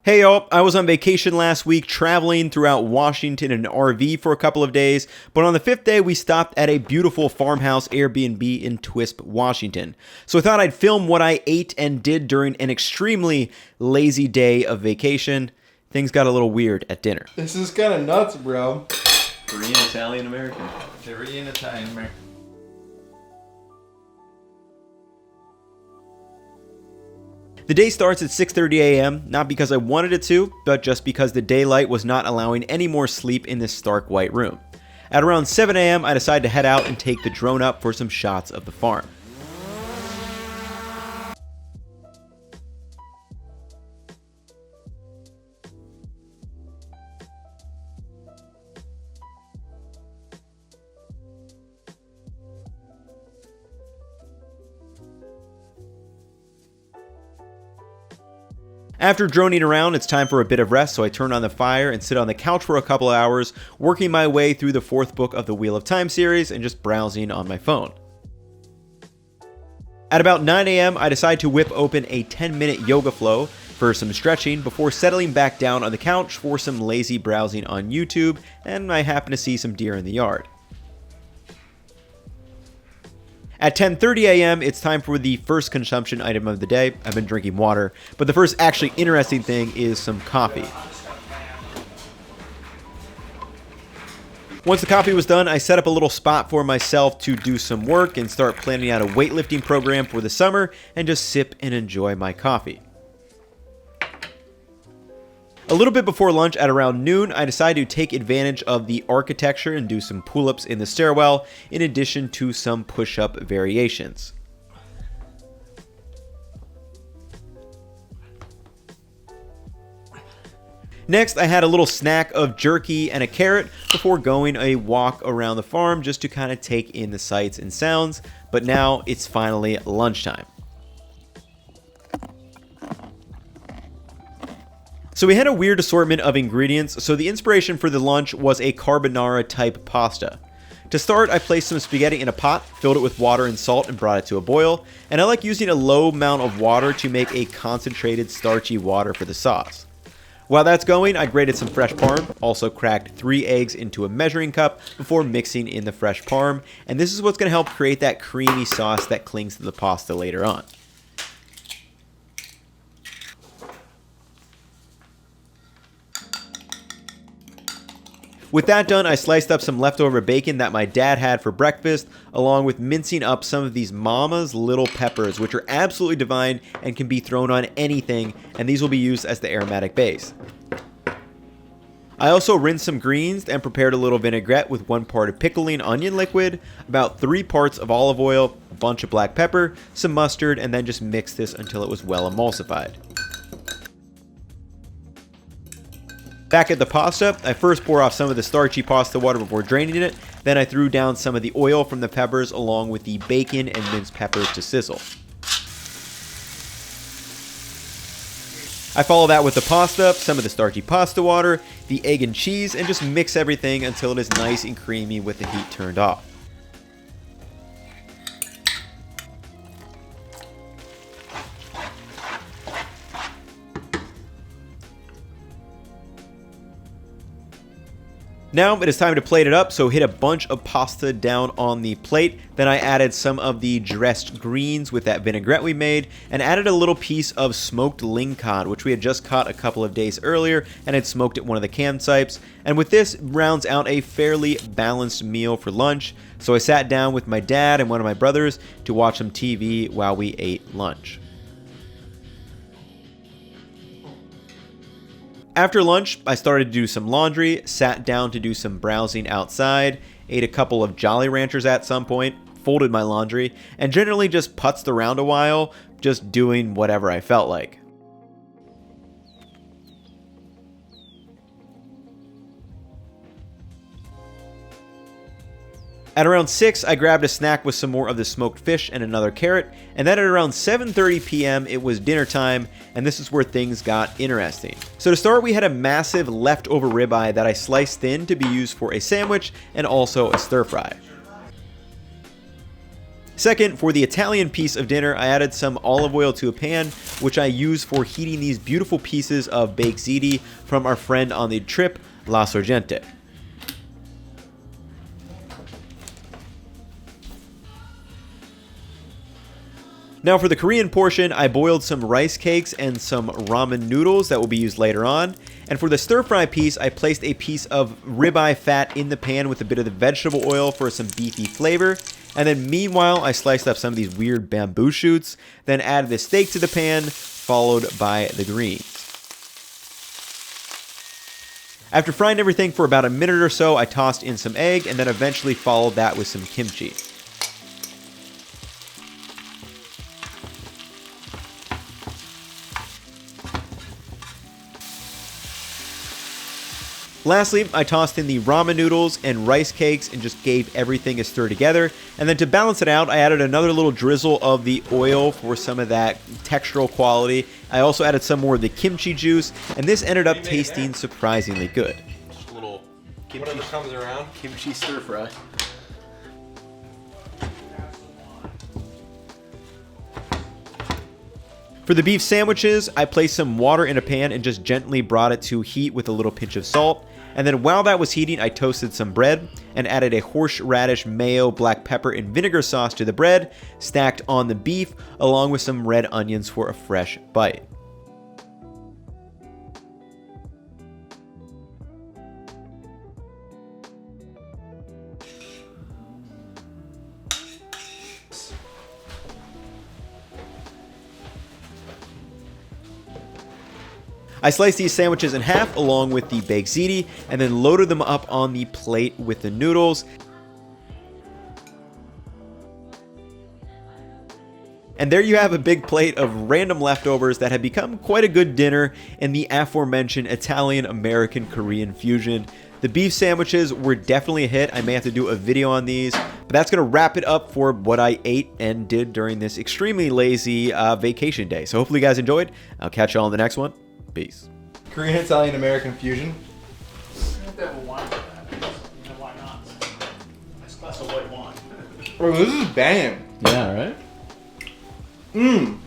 Hey y'all, I was on vacation last week traveling throughout Washington in an RV for a couple of days, but on the 5th day we stopped at a beautiful farmhouse Airbnb in Twisp, Washington. So I thought I'd film what I ate and did during an extremely lazy day of vacation. Things got a little weird at dinner. This is kind of nuts, bro. Korean, Italian, American. Korean, Italian, American. The day starts at 6:30 a.m., not because I wanted it to, but just because the daylight was not allowing any more sleep in this stark white room. At around 7 a.m., I decide to head out and take the drone up for some shots of the farm. After droning around, it's time for a bit of rest, so I turn on the fire and sit on the couch for a couple of hours, working my way through the 4th book of the Wheel of Time series and just browsing on my phone. At about 9 a.m., I decide to whip open a 10-minute yoga flow for some stretching before settling back down on the couch for some lazy browsing on YouTube, and I happen to see some deer in the yard. At 10:30 a.m., it's time for the first consumption item of the day. I've been drinking water, but the first actually interesting thing is some coffee. Once the coffee was done, I set up a little spot for myself to do some work and start planning out a weightlifting program for the summer and just sip and enjoy my coffee. A little bit before lunch at around noon, I decided to take advantage of the architecture and do some pull-ups in the stairwell, in addition to some push-up variations. Next, I had a little snack of jerky and a carrot before going a walk around the farm just to kind of take in the sights and sounds, but now it's finally lunchtime. So we had a weird assortment of ingredients, so the inspiration for the lunch was a carbonara type pasta. To start, I placed some spaghetti in a pot, filled it with water and salt, and brought it to a boil, and I like using a low amount of water to make a concentrated starchy water for the sauce. While that's going, I grated some fresh parm, also cracked 3 eggs into a measuring cup before mixing in the fresh parm, and this is what's going to help create that creamy sauce that clings to the pasta later on. With that done, I sliced up some leftover bacon that my dad had for breakfast, along with mincing up some of these Mama's Little Peppers, which are absolutely divine and can be thrown on anything, and these will be used as the aromatic base. I also rinsed some greens and prepared a little vinaigrette with 1 part of pickling onion liquid, about 3 parts of olive oil, a bunch of black pepper, some mustard, and then just mixed this until it was well emulsified. Back at the pasta, I first pour off some of the starchy pasta water before draining it, then I threw down some of the oil from the peppers along with the bacon and minced peppers to sizzle. I follow that with the pasta, some of the starchy pasta water, the egg and cheese, and just mix everything until it is nice and creamy with the heat turned off. Now it is time to plate it up, so hit a bunch of pasta down on the plate. Then I added some of the dressed greens with that vinaigrette we made, and added a little piece of smoked ling cod, which we had just caught a couple of days earlier and had smoked at one of the campsites. And with this, rounds out a fairly balanced meal for lunch. So I sat down with my dad and one of my brothers to watch some TV while we ate lunch. After lunch, I started to do some laundry, sat down to do some browsing outside, ate a couple of Jolly Ranchers at some point, folded my laundry, and generally just putzed around a while, just doing whatever I felt like. At around 6, I grabbed a snack with some more of the smoked fish and another carrot, and then at around 7:30 p.m. it was dinner time, and this is where things got interesting. So to start, we had a massive leftover ribeye that I sliced thin to be used for a sandwich and also a stir fry. Second, for the Italian piece of dinner, I added some olive oil to a pan, which I use for heating these beautiful pieces of baked ziti from our friend on the trip, La Sorgente. Now for the Korean portion, I boiled some rice cakes and some ramen noodles that will be used later on. And for the stir fry piece, I placed a piece of ribeye fat in the pan with a bit of the vegetable oil for some beefy flavor. And then meanwhile, I sliced up some of these weird bamboo shoots, then added the steak to the pan, followed by the greens. After frying everything for about a minute or so, I tossed in some egg and then eventually followed that with some kimchi. Lastly, I tossed in the ramen noodles and rice cakes and just gave everything a stir together. And then to balance it out, I added another little drizzle of the oil for some of that textural quality. I also added some more of the kimchi juice, and this ended up tasting surprisingly good. Just a little kimchi, whatever comes around. Kimchi stir fry. For the beef sandwiches, I placed some water in a pan and just gently brought it to heat with a little pinch of salt. And then while that was heating, I toasted some bread and added a horseradish, mayo, black pepper, and vinegar sauce to the bread, stacked on the beef, along with some red onions for a fresh bite. I sliced these sandwiches in half along with the baked ziti and then loaded them up on the plate with the noodles. And there you have a big plate of random leftovers that had become quite a good dinner in the aforementioned Italian-American-Korean fusion. The beef sandwiches were definitely a hit. I may have to do a video on these, but that's going to wrap it up for what I ate and did during this extremely lazy vacation day. So hopefully you guys enjoyed. I'll catch you all in the next one. Peace. Korean, Italian, American fusion. I have to have a wine for that. You know, why not? Nice glass of white wine. Bro, this is banging. Yeah, right? Mmm.